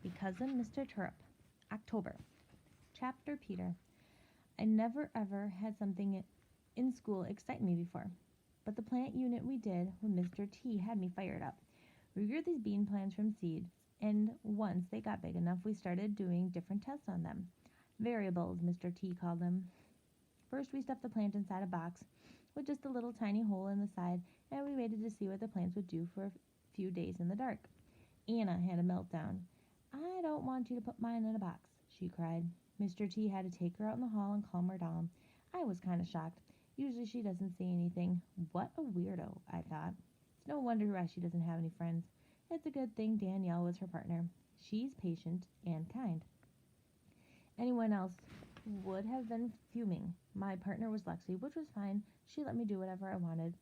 A Cousin, Mr. Terupt. October. Chapter Peter. I never ever had something in school excite me before, but the plant unit we did with Mr. T had me fired up. We grew these bean plants from seeds, and once they got big enough, we started doing different tests on them. Variables, Mr. T called them. First, we stuffed the plant inside a box with just a little tiny hole in the side, and we waited to see what the plants would do for a few days in the dark. Anna had a meltdown. "I don't want you to put mine in a box," she cried. Mr. T had to take her out in the hall and calm her down. I was kind of shocked. Usually she doesn't say anything. What a weirdo, I thought. It's no wonder why she doesn't have any friends. It's a good thing Danielle was her partner. She's patient and kind. Anyone else would have been fuming. My partner was Lexi, which was fine. She let me do whatever I wanted.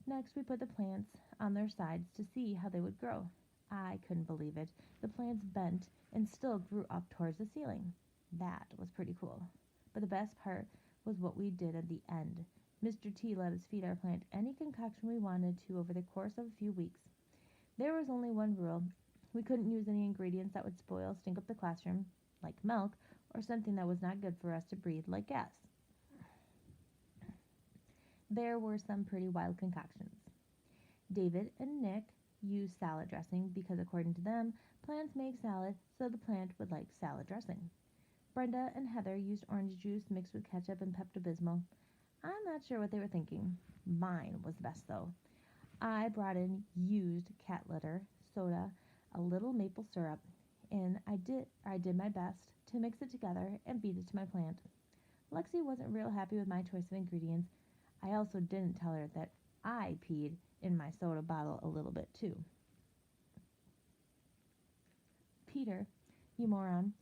Next, we put the plants on their sides to see how they would grow. I couldn't believe it. The plants bent and still grew up towards the ceiling. That was pretty cool. But the best part was what we did at the end. Mr. T let us feed our plant any concoction we wanted to over the course of a few weeks. There was only one rule. We couldn't use any ingredients that would spoil, stink up the classroom, like milk, or something that was not good for us to breathe, like gas. There were some pretty wild concoctions. David and Nick used salad dressing because, according to them, plants make salad, so the plant would like salad dressing. Brenda and Heather used orange juice mixed with ketchup and Pepto-Bismol. I'm not sure what they were thinking. Mine was the best, though. I brought in used cat litter, soda, a little maple syrup, and I did my best to mix it together and feed it to my plant. Lexi wasn't real happy with my choice of ingredients. I also didn't tell her that I peed in my soda bottle a little bit too. "Peter, you moron,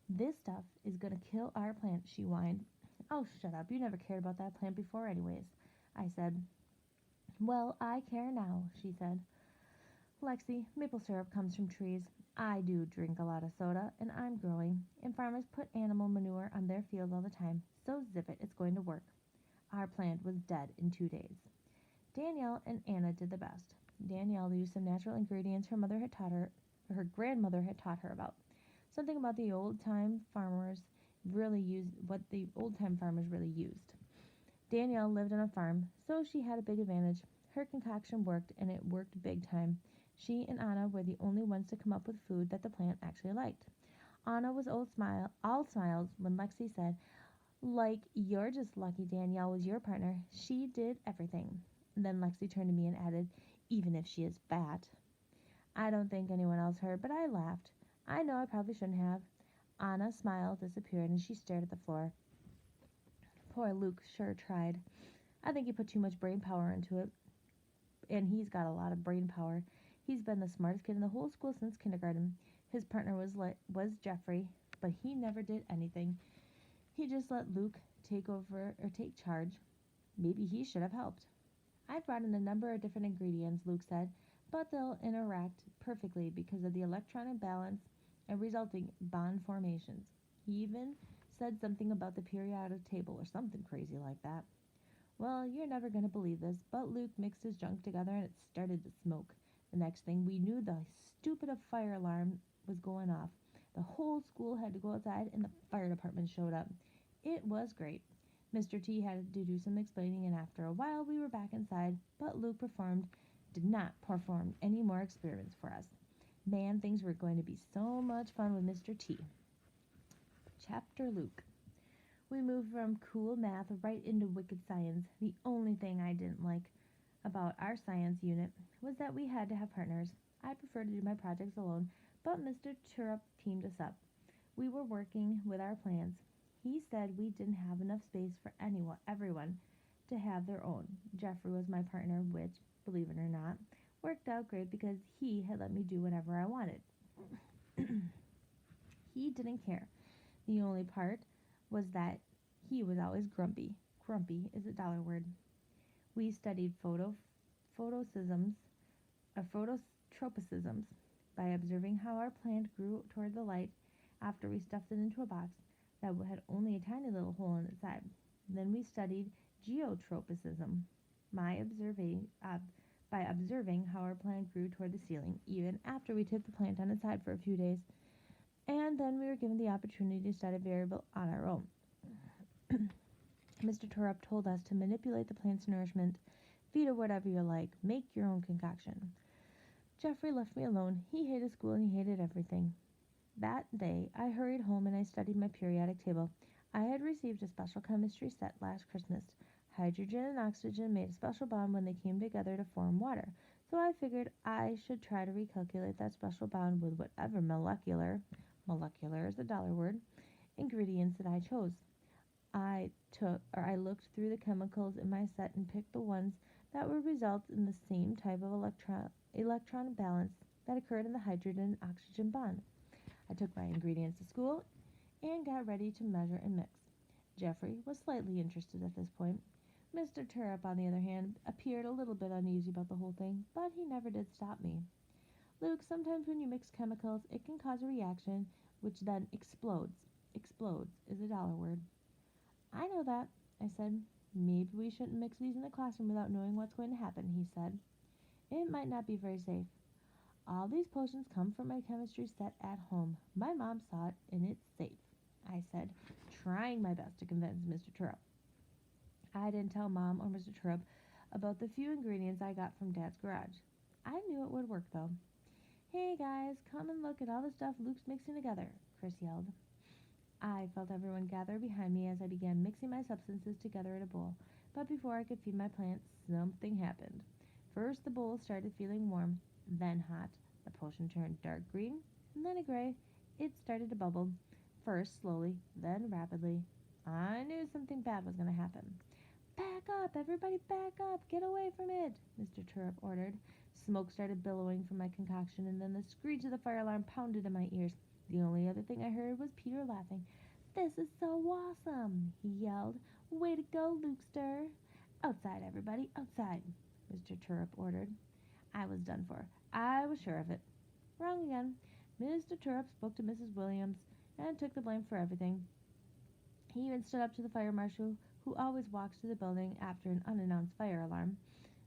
this stuff is gonna kill our plant," she whined. "Oh, shut up. You never cared about that plant before anyways," I said. "Well, I care now," she said. "Lexi, maple syrup comes from trees. I do drink a lot of soda, and I'm growing, and farmers put animal manure on their fields all the time, so zip it, it's going to work." Our plant was dead in 2 days. Danielle and Anna did the best. Danielle used some natural ingredients her mother had taught her, or her grandmother had taught her about. Something about the old-time farmers really used what the old-time farmers really used. Danielle lived on a farm, so she had a big advantage. Her concoction worked, and it worked big time. She and Anna were the only ones to come up with food that the plant actually liked. Anna was all smiles when Lexi said, "Like, you're just lucky Danielle was your partner. She did everything." Then Lexi turned to me and added, "Even if she is fat." I don't think anyone else heard, but I laughed. I know I probably shouldn't have. Anna's smile disappeared and she stared at the floor. Poor Luke sure tried. I think he put too much brain power into it. And he's got a lot of brain power. He's been the smartest kid in the whole school since kindergarten. His partner was Jeffrey, but he never did anything. He just let Luke take charge. Maybe he should have helped. "I brought in a number of different ingredients," Luke said, "but they'll interact perfectly because of the electron balance and resulting bond formations." He even said something about the periodic table or something crazy like that. Well, you're never going to believe this, but Luke mixed his junk together and it started to smoke. The next thing we knew, the stupid fire alarm was going off. The whole school had to go outside and the fire department showed up. It was great. Mr. T had to do some explaining, and after a while we were back inside, but Luke did not perform any more experiments for us. Man, things were going to be so much fun with Mr. T. Chapter Luke. We moved from cool math right into wicked science. The only thing I didn't like about our science unit was that we had to have partners. I preferred to do my projects alone, but Mr. Terupt teamed us up. We were working with our plans. He said we didn't have enough space for everyone to have their own. Jeffrey was my partner, which, believe it or not, worked out great because he had let me do whatever I wanted. He didn't care. The only part was that he was always grumpy. Grumpy is a dollar word. We studied phototropisms by observing how our plant grew toward the light after we stuffed it into a box that had only a tiny little hole in its side. Then we studied geotropism by observing how our plant grew toward the ceiling, even after we tipped the plant on its side for a few days. And then we were given the opportunity to start a variable on our own. Mr. Terupt told us to manipulate the plant's nourishment, feed it whatever you like, make your own concoction. Jeffrey left me alone. He hated school and he hated everything. That day, I hurried home and I studied my periodic table. I had received a special chemistry set last Christmas. Hydrogen and oxygen made a special bond when they came together to form water, so I figured I should try to recalculate that special bond with whatever molecular is a dollar word, ingredients that I chose. I looked through the chemicals in my set and picked the ones that would result in the same type of electron balance that occurred in the hydrogen and oxygen bond. I took my ingredients to school and got ready to measure and mix. Jeffrey was slightly interested at this point. Mr. Terupt, on the other hand, appeared a little bit uneasy about the whole thing, but he never did stop me. Luke, sometimes when you mix chemicals, it can cause a reaction which then explodes. Explodes is a dollar word. I know that, I said. Maybe we shouldn't mix these in the classroom without knowing what's going to happen, he said. It might not be very safe. All these potions come from my chemistry set at home. My mom saw it, and it's safe, I said, trying my best to convince Mr. Terupt. I didn't tell Mom or Mr. Terupt about the few ingredients I got from Dad's garage. I knew it would work, though. Hey, guys, come and look at all the stuff Luke's mixing together, Chris yelled. I felt everyone gather behind me as I began mixing my substances together in a bowl, but before I could feed my plants, something happened. First, the bowl started feeling warm, then hot. The potion turned dark green, and then a gray. It started to bubble, first slowly, then rapidly. I knew something bad was going to happen. Back up, everybody back up, get away from it, Mr. Terupt ordered. Smoke started billowing from my concoction, and then the screech of the fire alarm pounded in my ears. The only other thing I heard was Peter laughing. This is so awesome, he yelled. Way to go, Lukester. Outside, everybody, outside, Mr. Terupt ordered. I was done for. I was sure of it. Wrong again. Mr. Terupt spoke to Mrs. Williams and took the blame for everything. He even stood up to the fire marshal, who always walks to the building after an unannounced fire alarm.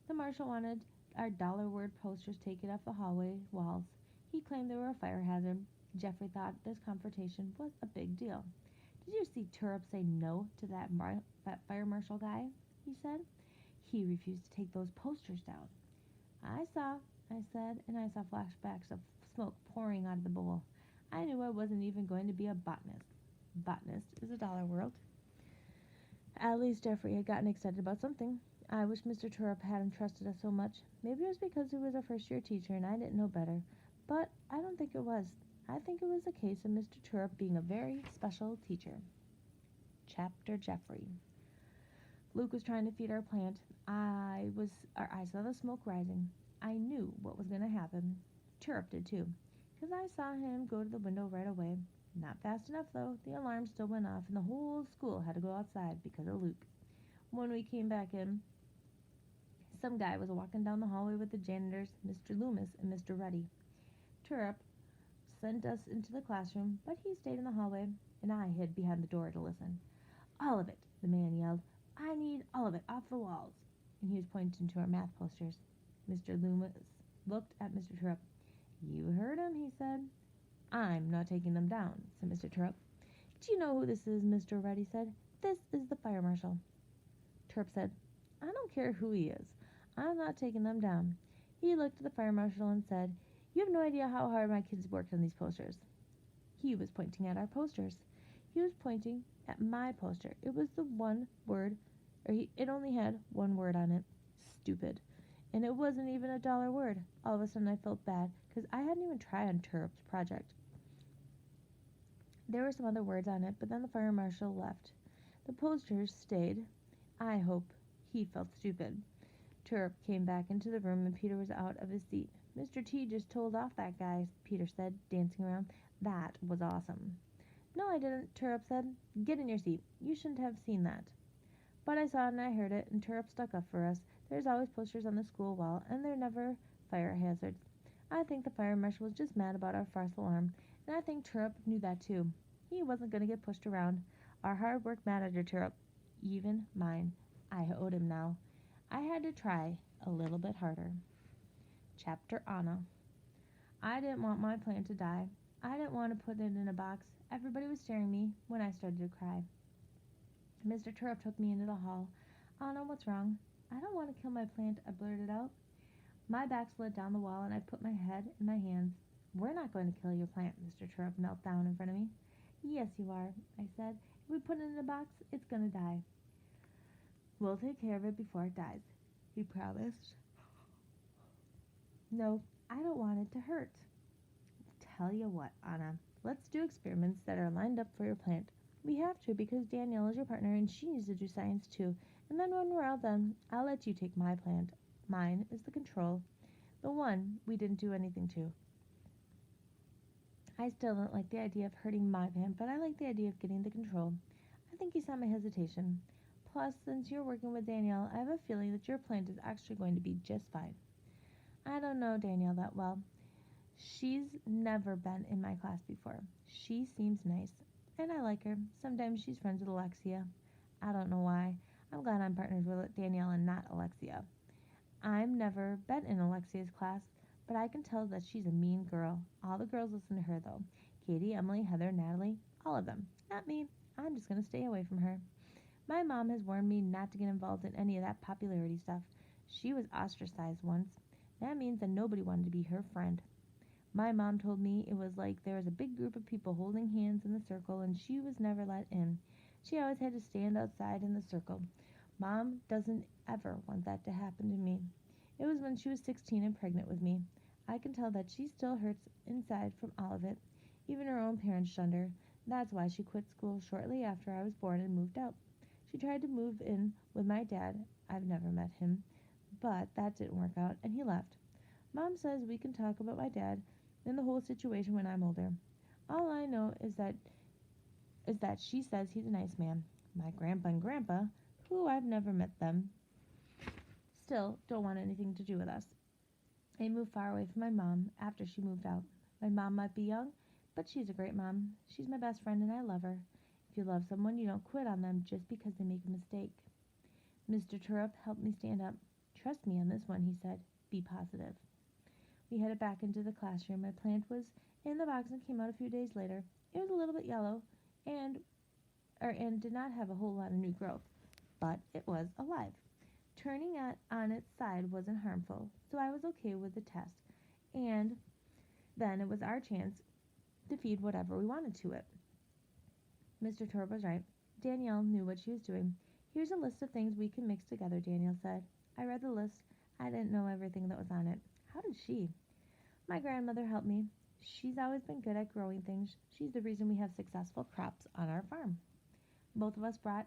The marshal wanted our dollar word posters taken off the hallway walls. He claimed they were a fire hazard. Jeffrey thought this confrontation was a big deal. Did you see Terupt say no to that fire marshal guy? He said. He refused to take those posters down. I saw, I said, and I saw flashbacks of smoke pouring out of the bowl. I knew I wasn't even going to be a botanist. Botanist is a dollar word. At least Jeffrey had gotten excited about something. I wish Mr. Terupt hadn't trusted us so much. Maybe it was because he was a first-year teacher and I didn't know better. But I don't think it was. I think it was a case of Mr. Terupt being a very special teacher. Chapter Jeffrey. Luke was trying to feed our plant. I saw the smoke rising. I knew what was going to happen. Terupt did too, because I saw him go to the window right away. Not fast enough, though. The alarm still went off, and the whole school had to go outside because of Luke. When we came back in, some guy was walking down the hallway with the janitors, Mr. Loomis and Mr. Ruddy. Terupt sent us into the classroom, but he stayed in the hallway, and I hid behind the door to listen. All of it, the man yelled. I need all of it off the walls. And he was pointing to our math posters. Mr. Loomis looked at Mr. Terupt. You heard him, he said. I'm not taking them down, said Mr. Terupt. Do you know who this is, Mr. Ruddy said. This is the fire marshal. Terupt said, I don't care who he is. I'm not taking them down. He looked at the fire marshal and said, You have no idea how hard my kids worked on these posters. He was pointing at our posters. He was pointing at my poster. It was the one word, it only had one word on it. Stupid. And it wasn't even a dollar word. All of a sudden I felt bad, because I hadn't even tried on Terupt's project. There were some other words on it, but then the fire marshal left. The posters stayed. I hope he felt stupid. Terupt came back into the room and Peter was out of his seat. Mr. T just told off that guy, Peter said, dancing around. That was awesome. No, I didn't, Terupt said. Get in your seat. You shouldn't have seen that. But I saw it and I heard it, and Terupt stuck up for us. There's always posters on the school wall, and they're never fire hazards. I think the fire marshal was just mad about our false alarm, and I think Terupt knew that too. He wasn't going to get pushed around. Our hard work mattered to Terupt. Even mine. I owed him now. I had to try a little bit harder. Chapter Anna. I didn't want my plant to die. I didn't want to put it in a box. Everybody was staring at me when I started to cry. Mr. Terupt took me into the hall. Anna, what's wrong? I don't want to kill my plant, I blurted out. My back slid down the wall and I put my head in my hands. We're not going to kill your plant, Mr. Terupt knelt down in front of me. Yes, you are, I said. If we put it in a box, it's going to die. We'll take care of it before it dies, he promised. No, I don't want it to hurt. Tell you what, Anna, let's do experiments that are lined up for your plant. We have to because Danielle is your partner and she needs to do science too. And then when we're all done, I'll let you take my plant. Mine is the control, the one we didn't do anything to. I still don't like the idea of hurting my plant, but I like the idea of getting the control. I think you saw my hesitation. Plus, since you're working with Danielle, I have a feeling that your plant is actually going to be just fine. I don't know Danielle that well. She's never been in my class before. She seems nice, and I like her. Sometimes she's friends with Alexia. I don't know why. I'm glad I'm partners with Danielle and not Alexia. I've never been in Alexia's class, but I can tell that she's a mean girl. All the girls listen to her, though. Katie, Emily, Heather, Natalie, all of them. Not me. I'm just going to stay away from her. My mom has warned me not to get involved in any of that popularity stuff. She was ostracized once. That means that nobody wanted to be her friend. My mom told me it was like there was a big group of people holding hands in the circle and she was never let in. She always had to stand outside in the circle. Mom doesn't ever want that to happen to me. It was when she was 16 and pregnant with me. I can tell that she still hurts inside from all of it. Even her own parents shunned her. That's why she quit school shortly after I was born and moved out. She tried to move in with my dad. I've never met him, but that didn't work out and he left. Mom says we can talk about my dad and the whole situation when I'm older. All I know is that she says he's a nice man. My grandpa and grandpa, who I've never met them, still don't want anything to do with us. I moved far away from my mom after she moved out. My mom might be young, but she's a great mom. She's my best friend and I love her. If you love someone, you don't quit on them just because they make a mistake. Mr. Terupt helped me stand up. Trust me on this one, he said. Be positive. We headed back into the classroom. My plant was in the box and came out a few days later. It was a little bit yellow and did not have a whole lot of new growth, but it was alive. Turning it on its side wasn't harmful, so I was okay with the test. And then it was our chance to feed whatever we wanted to it. Mr. Torb was right. Danielle knew what she was doing. Here's a list of things we can mix together, Danielle said. I read the list. I didn't know everything that was on it. How did she? My grandmother helped me. She's always been good at growing things. She's the reason we have successful crops on our farm. Both of us brought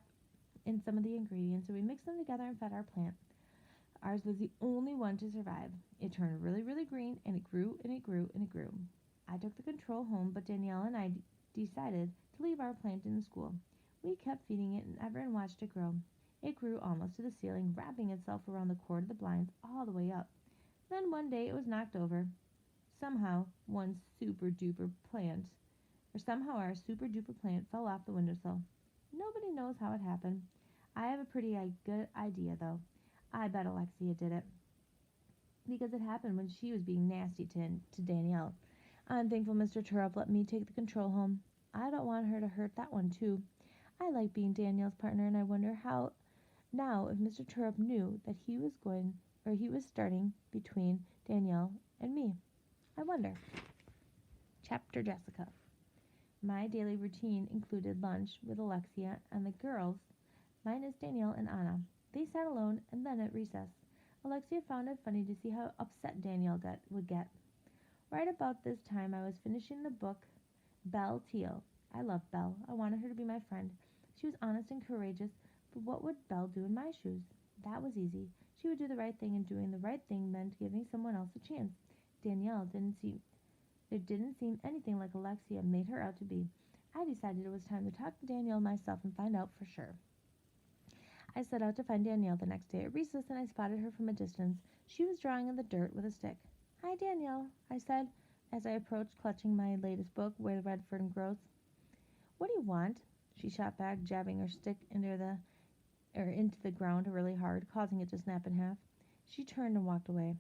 in some of the ingredients, and we mixed them together and fed our plant. Ours was the only one to survive. It turned really, really green, and it grew and it grew and it grew. I took the control home, but Danielle and I decided to leave our plant in the school. We kept feeding it, and everyone watched it grow. It grew almost to the ceiling, wrapping itself around the cord of the blinds all the way up. Then one day it was knocked over. Somehow our super duper plant fell off the windowsill. Nobody knows how it happened. I have a pretty good idea, though. I bet Alexia did it. Because it happened when she was being nasty to Danielle. I'm thankful Mr. Terupt let me take the control home. I don't want her to hurt that one, too. I like being Danielle's partner, and I wonder how now if Mr. Terupt knew that he was starting between Danielle and me. I wonder. Chapter Jessica. My daily routine included lunch with Alexia and the girls, minus Danielle and Anna. They sat alone and then at recess. Alexia found it funny to see how upset Danielle would get. Right about this time I was finishing the book Belle Teal. I loved Belle. I wanted her to be my friend. She was honest and courageous, but what would Belle do in my shoes? That was easy. She would do the right thing, and doing the right thing meant giving someone else a chance. There didn't seem anything like Alexia made her out to be. I decided it was time to talk to Danielle myself and find out for sure. I set out to find Danielle the next day at recess, and I spotted her from a distance. She was drawing in the dirt with a stick. Hi, Danielle, I said, as I approached, clutching my latest book, Where the Red Fern Grows. What do you want? She shot back, jabbing her stick into the ground really hard, causing it to snap in half. She turned and walked away.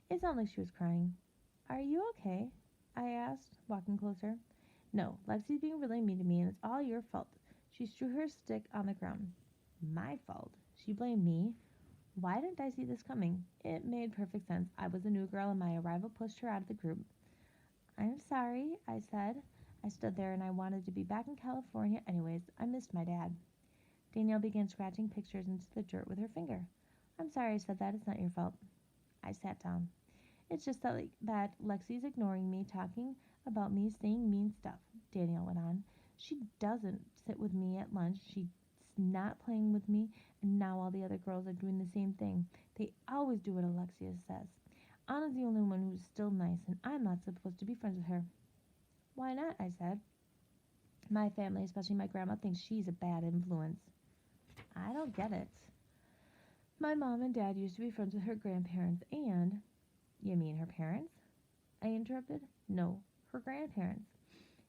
It sounded like she was crying. Are you okay? I asked, walking closer. No, Lexi's being really mean to me, and it's all your fault. She threw her stick on the ground. My fault? She blamed me? Why didn't I see this coming? It made perfect sense. I was a new girl, and my arrival pushed her out of the group. I'm sorry, I said. I stood there, and I wanted to be back in California anyways. I missed my dad. Danielle began scratching pictures into the dirt with her finger. I'm sorry I said that. It's not your fault. I sat down. It's just that Lexi's ignoring me, talking about me, saying mean stuff, Danielle went on. She doesn't sit with me at lunch. She's not playing with me, and now all the other girls are doing the same thing. They always do what Alexia says. Anna's the only one who's still nice, and I'm not supposed to be friends with her. Why not? I said. My family, especially my grandma, thinks she's a bad influence. I don't get it. My mom and dad used to be friends with her grandparents, and you mean her parents? I interrupted. No, her grandparents.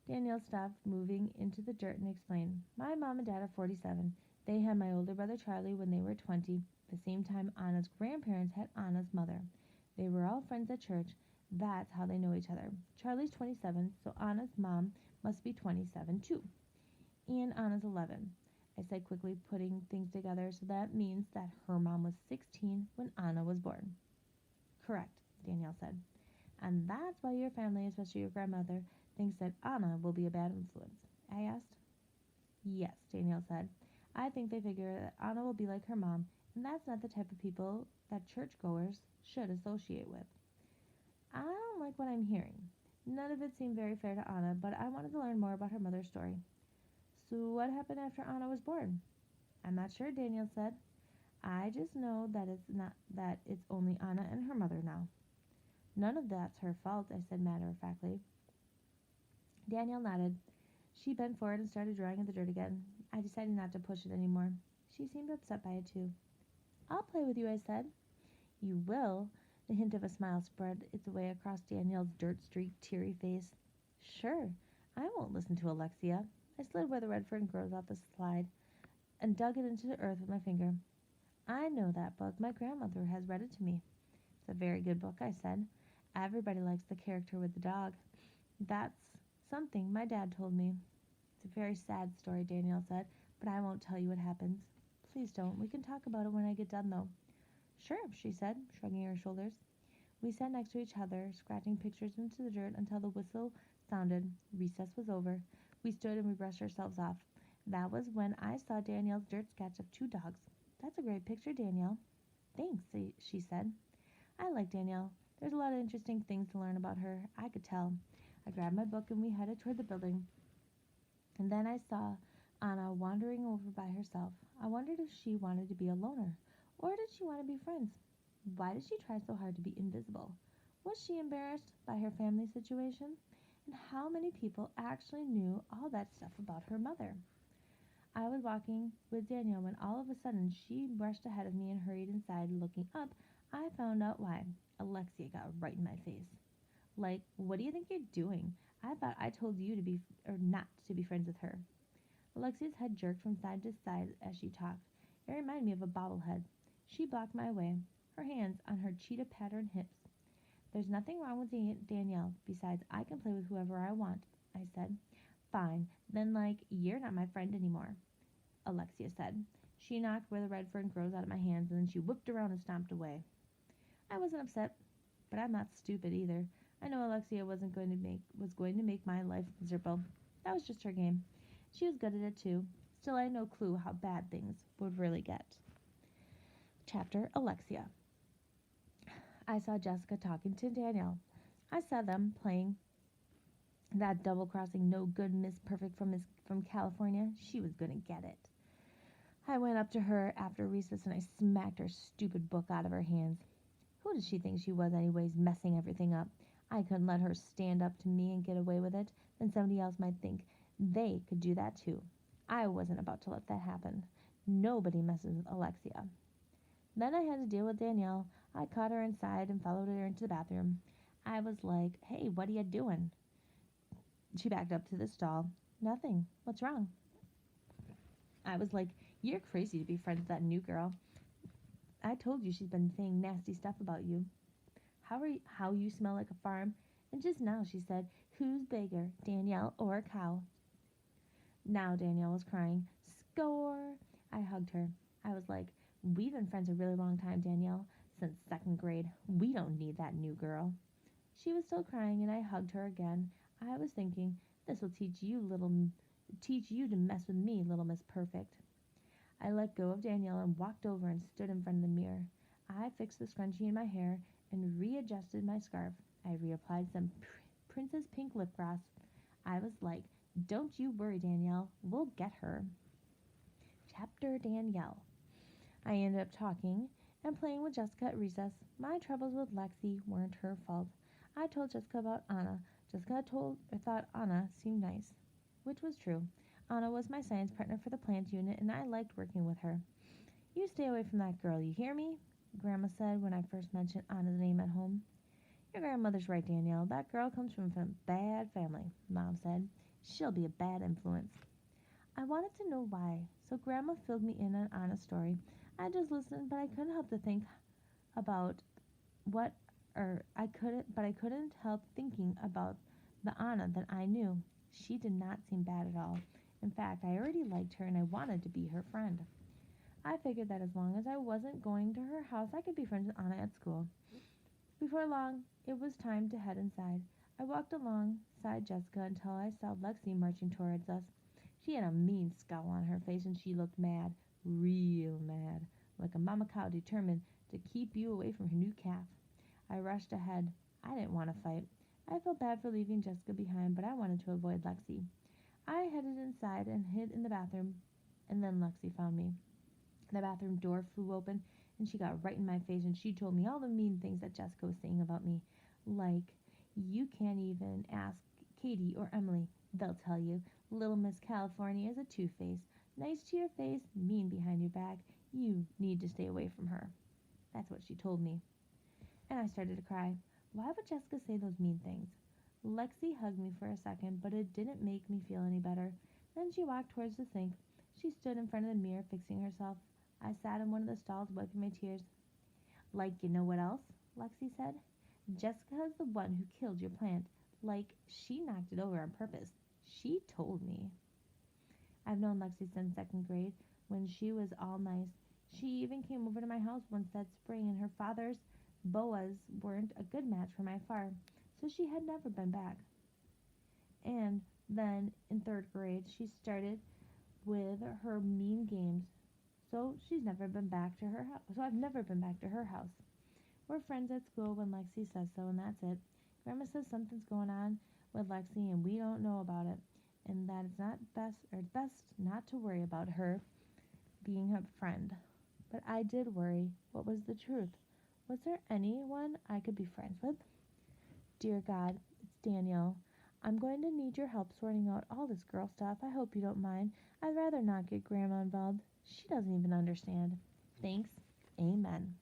Danielle stopped moving into the dirt and explained. My mom and dad are 47. They had my older brother Charlie when they were 20, the same time Anna's grandparents had Anna's mother. They were all friends at church. That's how they know each other. Charlie's 27, so Anna's mom must be 27 too. And Anna's 11. I said quickly, putting things together, so that means that her mom was 16 when Anna was born. Correct, Danielle said. And that's why your family, especially your grandmother, thinks that Anna will be a bad influence. I asked. Yes, Danielle said. I think they figure that Anna will be like her mom, and that's not the type of people that churchgoers should associate with. I don't like what I'm hearing. None of it seemed very fair to Anna, but I wanted to learn more about her mother's story. So what happened after Anna was born? I'm not sure, Danielle said. I just know that it's only Anna and her mother now. None of that's her fault, I said matter-of-factly. Danielle nodded. She bent forward and started drawing in the dirt again. I decided not to push it anymore. She seemed upset by it too. I'll play with you, I said. You will? The hint of a smile spread its way across Danielle's dirt-streaked, teary face. Sure. I won't listen to Alexia. I slid where the red fern grows off the slide and dug it into the earth with my finger. I know that book. My grandmother has read it to me. It's a very good book, I said. Everybody likes the character with the dog. That's something my dad told me. It's a very sad story, Danielle said, but I won't tell you what happens. Please don't. We can talk about it when I get done, though. Sure, she said, shrugging her shoulders. We sat next to each other, scratching pictures into the dirt until the whistle sounded. Recess was over. We stood and we brushed ourselves off. That was when I saw Danielle's dirt sketch of two dogs. That's a great picture, Danielle. Thanks, she said. I like Danielle. There's a lot of interesting things to learn about her. I could tell. I grabbed my book and we headed toward the building. And then I saw Anna wandering over by herself. I wondered if she wanted to be a loner, or did she want to be friends? Why did she try so hard to be invisible? Was she embarrassed by her family situation? And how many people actually knew all that stuff about her mother? I was walking with Danielle when all of a sudden she brushed ahead of me and hurried inside. Looking up, I found out why. Alexia got right in my face. Like, what do you think you're doing? I thought I told you to be, or not to be friends with her. Alexia's head jerked from side to side as she talked. It reminded me of a bobblehead. She blocked my way, her hands on her cheetah-patterned hips. There's nothing wrong with Danielle. Besides, I can play with whoever I want, I said. Fine, then, you're not my friend anymore, Alexia said. She knocked where the red fern grows out of my hands, and then she whipped around and stomped away. I wasn't upset, but I'm not stupid either. I know Alexia was going to make my life miserable. That was just her game. She was good at it too. Still, I had no clue how bad things would really get. Chapter Alexia. I saw Jessica talking to Danielle. I saw them playing that double-crossing no-good Miss Perfect from California. She was going to get it. I went up to her after recess and I smacked her stupid book out of her hands. Who did she think she was anyways, messing everything up? I couldn't let her stand up to me and get away with it. Then somebody else might think they could do that too. I wasn't about to let that happen. Nobody messes with Alexia. Then I had to deal with Danielle. I caught her inside and followed her into the bathroom. I was like, hey, what are you doing? She backed up to the stall. Nothing. What's wrong? I was like, you're crazy to be friends with that new girl. I told you she's been saying nasty stuff about you. How you smell like a farm And just now she said, "Who's bigger, Danielle or a cow?" Now Danielle was crying. Score! I hugged her. I was like, "We've been friends a really long time, Danielle, since second grade. We don't need that new girl." She was still crying, and I hugged her again. I was thinking, "This will teach you to mess with me, little Miss Perfect." I let go of Danielle and walked over and stood in front of the mirror. I fixed the scrunchie in my hair and readjusted my scarf. I reapplied some Princess Pink lip gloss. I was like, "Don't you worry, Danielle. We'll get her." Chapter Danielle. I ended up talking and playing with Jessica at recess. My troubles with Lexi weren't her fault. I told Jessica about Anna. Jessica thought Anna seemed nice, which was true. Anna was my science partner for the plant unit, and I liked working with her. "You stay away from that girl, you hear me?" Grandma said when I first mentioned Anna's name at home. "Your grandmother's right, Danielle. That girl comes from a bad family," Mom said. "She'll be a bad influence." I wanted to know why, so Grandma filled me in on Anna's story. I just listened, but I couldn't help to think about what, I couldn't help thinking about the Anna that I knew. She did not seem bad at all. In fact, I already liked her and I wanted to be her friend. I figured that as long as I wasn't going to her house, I could be friends with Anna at school. Before long, it was time to head inside. I walked alongside Jessica until I saw Lexi marching towards us. She had a mean scowl on her face and she looked mad, real mad, like a mama cow determined to keep you away from her new calf. I rushed ahead. I didn't want to fight. I felt bad for leaving Jessica behind, but I wanted to avoid Lexi. I headed inside and hid in the bathroom, and then Lexi found me. The bathroom door flew open, and she got right in my face, and she told me all the mean things that Jessica was saying about me. Like, "You can't even ask Katie or Emily. They'll tell you. Little Miss California is a two-face. Nice to your face, mean behind your back. You need to stay away from her." That's what she told me. And I started to cry. Why would Jessica say those mean things? Lexi hugged me for a second, but it didn't make me feel any better. Then she walked towards the sink. She stood in front of the mirror, fixing herself. I sat in one of the stalls, wiping my tears. "Like, you know what else?" Lexi said. "Jessica is the one who killed your plant. Like, she knocked it over on purpose. She told me." I've known Lexi since second grade, when she was all nice. She even came over to my house once that spring, and her father's boas weren't a good match for my farm, so she had never been back. And then in third grade, she started with her mean games, so she's never been back to her house. So I've never been back to her house. We're friends at school when Lexi says so, and that's it. Grandma says something's going on with Lexi, and we don't know about it, and that it's not best or best not to worry about her being a friend. But I did worry. What was the truth? Was there anyone I could be friends with? Dear God, it's Danielle. I'm going to need your help sorting out all this girl stuff. I hope you don't mind. I'd rather not get Grandma involved. She doesn't even understand. Thanks. Amen.